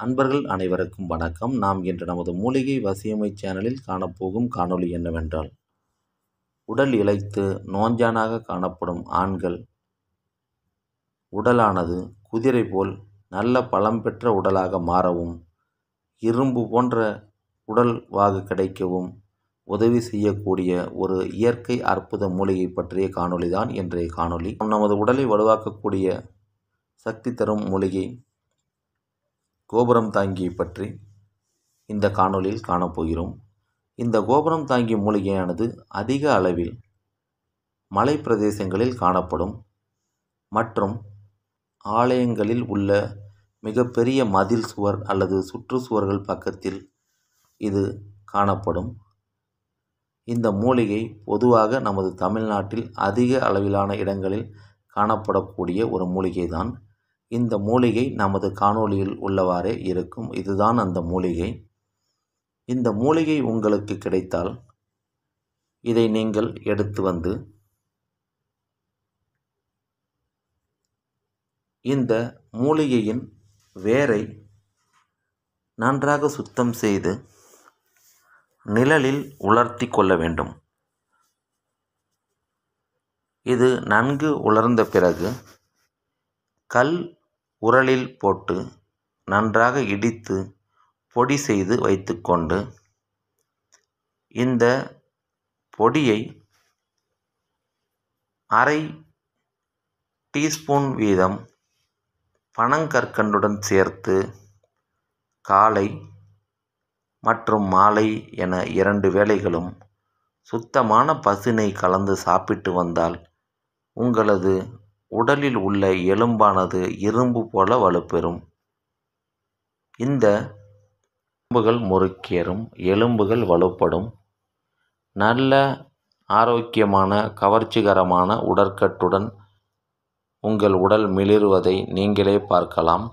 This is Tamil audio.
அன்பர்கள் அனைவருக்கும் வணக்கம். நாம் இன்று நமது மூலிகை வசியமை சேனலில் காணப்போகும் காணொளி என்னவென்றால், உடல் இளைத்து நோஞ்சானாக காணப்படும் ஆண்கள் உடலானது குதிரை போல் நல்ல பலம் பெற்ற உடலாக மாறவும், இரும்பு போன்ற உடல் வாகு கிடைக்கவும் உதவி செய்யக்கூடிய ஒரு இயற்கை அற்புத மூலிகை பற்றிய காணொளி தான் இன்றைய காணொளி. நமது உடலை வலுவாக்கக்கூடிய சக்தி தரும் மூலிகை கோபுரம் தாங்கியை பற்றி இந்த காணொளியில் காணப்போகிறோம். இந்த கோபுரம் தாங்கி மூலிகையானது அதிக அளவில் மலை பிரதேசங்களில் காணப்படும் மற்றும் ஆலயங்களில் உள்ள மிகப்பெரிய மதில் சுவர் அல்லது சுற்றுச்சுவர்கள் பக்கத்தில் இது காணப்படும். இந்த மூலிகை பொதுவாக நமது தமிழ்நாட்டில் அதிக அளவிலான இடங்களில் காணப்படக்கூடிய ஒரு மூலிகை தான். இந்த மூலிகை நமது காணொளியில் உள்ளவாறே இருக்கும். இதுதான் அந்த மூலிகை. இந்த மூலிகை உங்களுக்கு கிடைத்தால் இதை நீங்கள் எடுத்து வந்து இந்த மூலிகையின் வேரை நன்றாக சுத்தம் செய்து நிழலில் உலர்த்தி கொள்ள வேண்டும். இது நன்கு உலர்ந்த பிறகு கல் உரலில் போட்டு நன்றாக இடித்து பொடி செய்து வைத்துக்கொண்டு, இந்த பொடியை அரை டீஸ்பூன் வீதம் பனங்கற்கண்டுடன் சேர்த்து காலை மற்றும் மாலை என 2 வேளைகளும் சுத்தமான பசுநெய் கலந்து சாப்பிட்டு வந்தால் உங்களது உடலில் உள்ள எலும்பானது இரும்பு போல வலுப்பெறும். இந்த எலும்புகள் முறுக்கேறும், எலும்புகள் வலுப்படும். நல்ல ஆரோக்கியமான கவர்ச்சிகரமான உடற்கட்டுடன் உங்கள் உடல் மிளிர்வதை நீங்களே பார்க்கலாம்.